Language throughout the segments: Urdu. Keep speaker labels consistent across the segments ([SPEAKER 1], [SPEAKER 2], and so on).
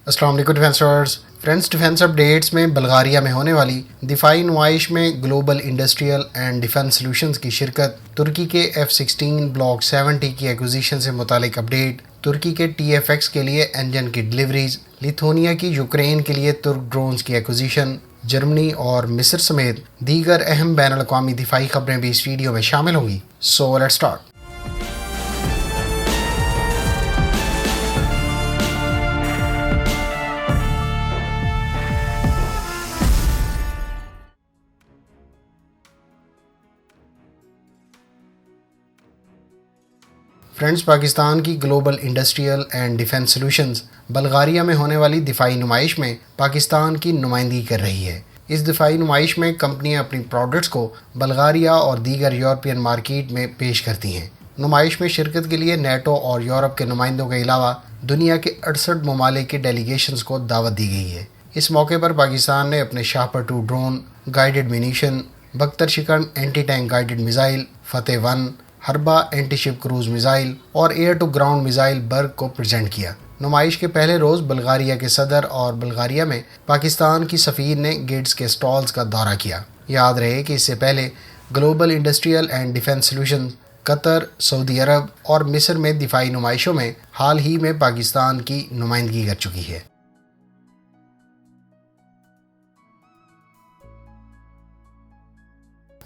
[SPEAKER 1] السلام علیکم ڈیفینسرز فرینڈس، ڈیفینس اپڈیٹس میں بلغاریہ میں ہونے والی دفاعی نمائش میں global industrial and defence solutions کی شرکت، ترکی کے F-16 بلاک 70 کی ایکوزیشن سے متعلق اپڈیٹ، ترکی کے TFX کے لیے انجن کی ڈلیوریز، لیتھونیا کی یوکرین کے لیے ترک ڈرونز کی ایکوزیشن، جرمنی اور مصر سمیت دیگر اہم بین الاقوامی دفاعی خبریں بھی اس ویڈیو میں شامل ہوں گی۔ So let's start. Friends, Pakistan کی global industrial and defence solutions Bulgaria میں ہونے والی دفاعی نمائش میں پاکستان کی نمائندگی کر رہی ہے۔ اس دفاعی نمائش میں کمپنیاں اپنی پروڈکٹس کو بلغاریہ اور دیگر یورپین مارکیٹ میں پیش کرتی ہیں۔ نمائش میں شرکت کے لیے نیٹو اور یورپ کے نمائندوں کے علاوہ دنیا کے 68 ممالک کے ڈیلیگیشنز کو دعوت دی گئی ہے۔ اس موقع پر پاکستان نے اپنے شاہپر 2 ڈرون، گائیڈڈ مینیشن، بختر شکن اینٹی ٹینک گائیڈڈ میزائل فتح 1، ہربا اینٹی شپ کروز میزائل اور ایئر ٹو گراؤنڈ میزائل برگ کو پریزنٹ کیا۔ نمائش کے پہلے روز بلغاریہ کے صدر اور بلغاریہ میں پاکستان کی سفیر نے گیٹس کے سٹالز کا دورہ کیا۔ یاد رہے کہ اس سے پہلے global industrial and defence solutions Qatar, سعودی عرب اور مصر میں دفاعی نمائشوں میں حال ہی میں پاکستان کی نمائندگی کر چکی ہے۔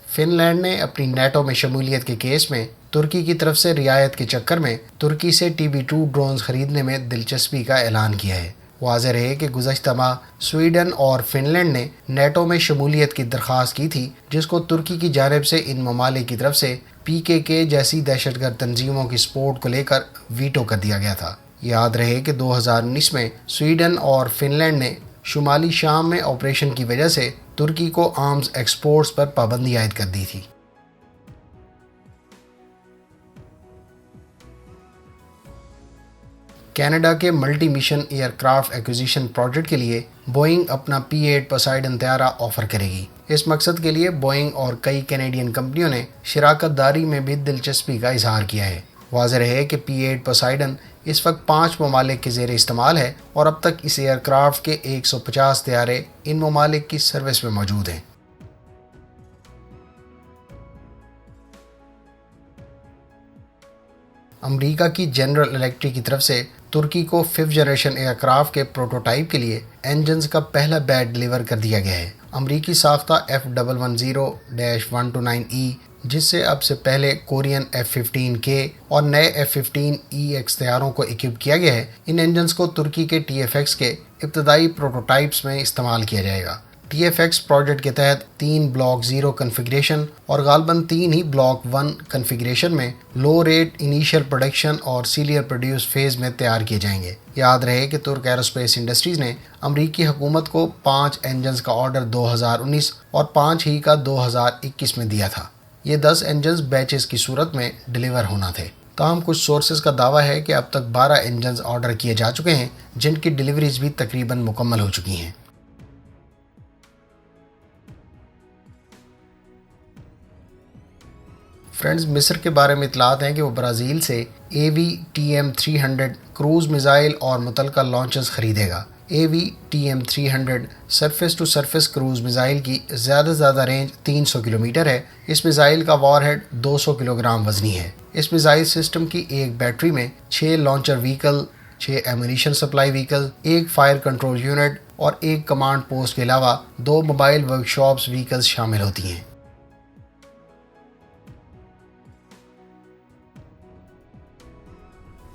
[SPEAKER 1] فن لینڈ نے اپنی نیٹو میں شمولیت کے کیس میں ترکی کی طرف سے رعایت کے چکر میں ترکی سے TB2 ڈرونز خریدنے میں دلچسپی کا اعلان کیا ہے۔ واضح رہے کہ گزشتہ ماہ سویڈن اور فن لینڈ نے نیٹو میں شمولیت کی درخواست کی تھی، جس کو ترکی کی جانب سے ان ممالک کی طرف سے PKK جیسی دہشت گرد تنظیموں کی سپورٹ کو لے کر ویٹو کر دیا گیا تھا۔ یاد رہے کہ 2019 میں سویڈن اور فن لینڈ نے شمالی شام میں آپریشن کی وجہ سے ترکی کو آرمز ایکسپورٹس پر پابندی عائد کر دی تھی۔ کینیڈا کے multi mission aircraft acquisition project کے لیے بوئنگ اپنا P-8 پوسائیڈن طیارہ آفر کرے گی۔ اس مقصد کے لیے بوئنگ اور کئی کینیڈین کمپنیوں نے شراکت داری میں بھی دلچسپی کا اظہار کیا ہے۔ واضح رہے کہ P-8 پوسائیڈن اس وقت 5 ممالک کے زیر استعمال ہے اور اب تک اس ایئر کرافٹ کے 150 طیارے ان ممالک کی سروس میں موجود ہیں۔ امریکہ کی جنرل الیکٹرک کی طرف سے ترکی کو 5th جنریشن ایئر کرافٹ کے پروٹوٹائپ کے لیے انجنز کا پہلا بیچ ڈلیور کر دیا گیا ہے۔ امریکی ساختہ F110-129E، جس سے اب سے پہلے کورین F-15K اور نئے F-15EX طیاروں کو اکوپ کیا گیا ہے، ان انجنز کو ترکی کے TFX کے ابتدائی پروٹوٹائپس میں استعمال کیا جائے گا۔ TFX پروجیکٹ کے تحت 3 بلاک 0 کنفیگریشن اور غالباً 3 ہی بلاک 1 کنفیگریشن میں لو ریٹ انیشیل پروڈکشن اور سیریل پروڈیوس فیز میں تیار کیے جائیں گے۔ یاد رہے کہ ترک ایروسپیس انڈسٹریز نے امریکی حکومت کو 5 انجنز کا آرڈر 2019 اور 5 ہی کا 2021 میں دیا تھا۔ یہ 10 انجنز بیچز کی صورت میں ڈلیور ہونا تھے۔ تاہم کچھ سورسز کا دعویٰ ہے کہ اب تک 12 انجنز آرڈر کیے جا چکے ہیں، جن کی ڈلیوریز بھی تقریباً مکمل ہو چکی ہیں۔ فرینڈز، مصر کے بارے میں اطلاعات ہیں کہ وہ برازیل سے AV-TM-300 کروز میزائل اور متعلقہ لانچرز خریدے گا۔ AV-TM-300 surface to surface cruise missile کی زیادہ سے زیادہ رینج 300 کلومیٹر ہے۔ اس میزائل کا وار ہیڈ 200 کلوگرام وزنی ہے۔ اس میزائل سسٹم کی ایک بیٹری میں 6 launcher vehicle, 6 ammunition supply vehicle, 1 fire control unit اور 1 کمانڈ پوسٹ کے علاوہ 2 موبائل ورکشاپس وہیکلز شامل ہوتی ہیں۔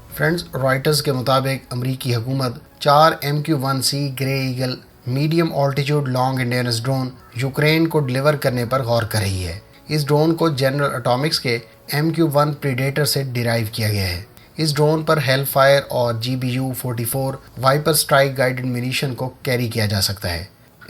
[SPEAKER 1] فرینڈز، رائٹرز کے مطابق امریکی حکومت 4 MQ-1C Gray Eagle medium altitude long endurance drone Ukraine کو ڈلیور کرنے پر غور کر رہی ہے۔ اس ڈرون کو جنرل اٹامکس کے MQ-1 پریڈیٹر سے ڈیرائیو کیا گیا ہے۔ اس ڈرون پر ہیل فائر اور GBU-44 وائپر سٹرائک گائیڈڈ مینیشن کو کیری کیا جا سکتا ہے۔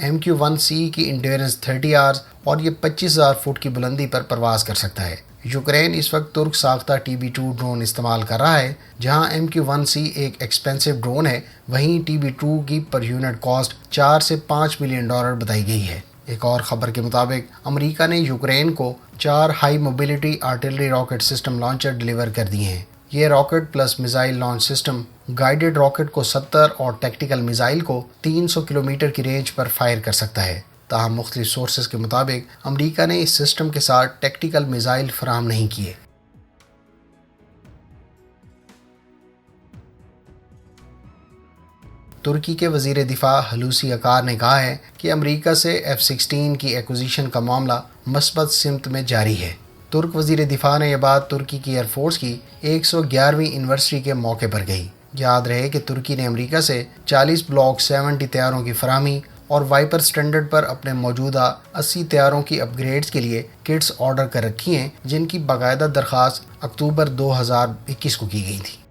[SPEAKER 1] MQ-1C کی انڈیورنس 30 آورز اور یہ 25,000 فٹ کی بلندی پر پرواز کر سکتا ہے۔ یوکرین اس وقت ترک ساختہ TB2 ڈرون استعمال کر رہا ہے۔ جہاں MQ-1C ایک ایکسپینسو ڈرون ہے، وہیں TB2 کی پر یونٹ کاسٹ $4 سے $5 ملین بتائی گئی ہے۔ ایک اور خبر کے مطابق امریکہ نے یوکرین کو 4 high mobility artillery rocket system launcher deliver کر دیے ہیں۔ یہ rocket plus missile launch system guided rocket کو 70 اور ٹیکٹیکل میزائل کو 300 کلومیٹر کی رینج پر فائر کر سکتا ہے۔ تاہم مختلف سورسز کے مطابق امریکہ نے اس سسٹم کے ساتھ ٹیکٹیکل میزائل فراہم نہیں کیے۔ ترکی کے وزیر دفاع ہلوسی اکار نے کہا ہے کہ امریکہ سے F-16 کی ایکوزیشن کا معاملہ مثبت سمت میں جاری ہے۔ ترک وزیر دفاع نے یہ بات ترکی کی ایئر فورس کی 111ویں اینیورسری کے موقع پر کہی۔ یاد رہے کہ ترکی نے امریکہ سے 40 بلاک 70 طیاروں کی فراہمی اور وائپر سٹینڈرڈ پر اپنے موجودہ 80 طیاروں کی اپ گریڈز کے لیے کٹس آرڈر کر رکھی ہیں، جن کی باقاعدہ درخواست اکتوبر 2021 کو کی گئی تھی۔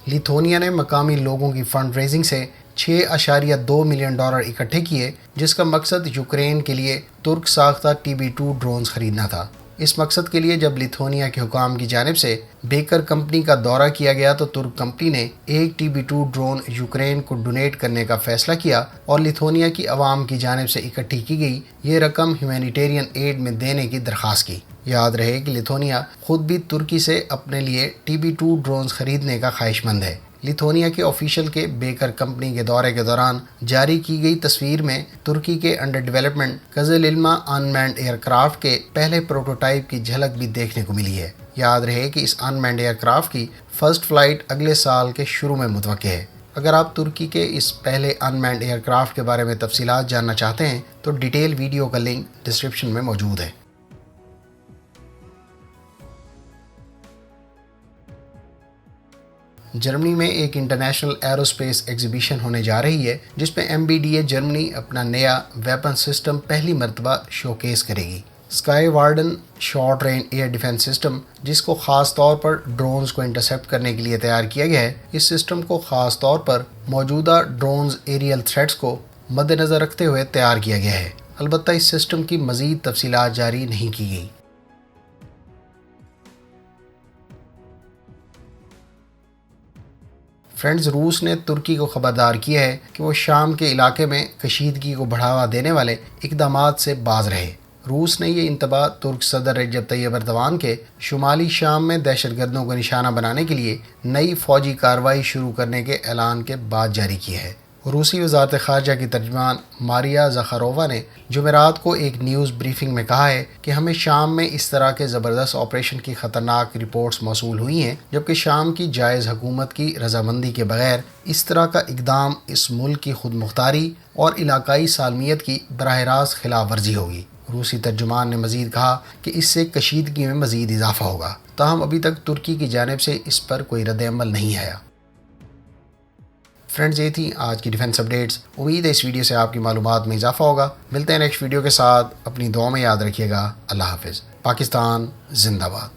[SPEAKER 1] لیتھونیا نے مقامی لوگوں کی فنڈ ریزنگ سے $6.2 ملین اکٹھے کیے، جس کا مقصد یوکرین کے لیے ترک ساختہ TB2 ڈرونز خریدنا تھا۔ اس مقصد کے لیے جب لیتھونیا کے حکام کی جانب سے بیکر کمپنی کا دورہ کیا گیا تو ترک کمپنی نے ایک TB2 ڈرون یوکرین کو ڈونیٹ کرنے کا فیصلہ کیا اور لیتھونیا کی عوام کی جانب سے اکٹھی کی گئی یہ رقم ہیومینیٹیرین ایڈ میں دینے کی درخواست کی۔ یاد رہے کہ لیتھونیا خود بھی ترکی سے اپنے لیے TB2 ڈرونز خریدنے کا خواہش مند ہے۔ لیتھونیا کے آفیشل کے بیکر کمپنی کے دورے کے دوران جاری کی گئی تصویر میں ترکی کے انڈر ڈیولپمنٹ قزل علمہ ان مینڈ ایئر کرافٹ کے پہلے پروٹوٹائپ کی جھلک بھی دیکھنے کو ملی ہے۔ یاد رہے کہ اس ان مینڈ ایئر کرافٹ کی فرسٹ فلائٹ اگلے سال کے شروع میں متوقع ہے۔ اگر آپ ترکی کے اس پہلے ان مینڈ ایئر کرافٹ کے بارے میں تفصیلات جاننا چاہتے ہیں تو ڈیٹیل ویڈیو کا لنک ڈسکرپشن میں موجود ہے۔ جرمنی میں ایک انٹرنیشنل ایروسپیس ایگزیبیشن ہونے جا رہی ہے جس میں MBDA جرمنی اپنا نیا ویپن سسٹم پہلی مرتبہ شوکیس کرے گی۔ Sky warden short range air defence system, جس کو خاص طور پر ڈرونز کو انٹرسیپٹ کرنے کے لیے تیار کیا گیا ہے، اس سسٹم کو خاص طور پر موجودہ ڈرونز ایریل تھریٹس کو مد نظر رکھتے ہوئے تیار کیا گیا ہے۔ البتہ اس سسٹم کی مزید تفصیلات جاری نہیں کی گئی۔ فرینڈز، روس نے ترکی کو خبردار کیا ہے کہ وہ شام کے علاقے میں کشیدگی کو بڑھاوا دینے والے اقدامات سے باز رہے۔ روس نے یہ انتباہ ترک صدر رجب طیب ایردوان کے شمالی شام میں دہشت گردوں کو نشانہ بنانے کے لیے نئی فوجی کارروائی شروع کرنے کے اعلان کے بعد جاری کیا ہے۔ روسی وزارت خارجہ کی ترجمان ماریا زخارووا نے جمعرات کو ایک نیوز بریفنگ میں کہا ہے کہ ہمیں شام میں اس طرح کے زبردست آپریشن کی خطرناک رپورٹس موصول ہوئی ہیں، جبکہ شام کی جائز حکومت کی رضامندی کے بغیر اس طرح کا اقدام اس ملک کی خود مختاری اور علاقائی سالمیت کی براہ راست خلاف ورزی ہوگی۔ روسی ترجمان نے مزید کہا کہ اس سے کشیدگی میں مزید اضافہ ہوگا، تاہم ابھی تک ترکی کی جانب سے اس پر کوئی رد عمل نہیں آیا۔ فرینڈز، یہ تھی آج کی ڈیفنس اپڈیٹس۔ امید ہے اس ویڈیو سے آپ کی معلومات میں اضافہ ہوگا۔ ملتے ہیں نیکسٹ ویڈیو کے ساتھ، اپنی دعاؤں میں یاد رکھیے گا۔ اللہ حافظ۔ پاکستان زندہ باد۔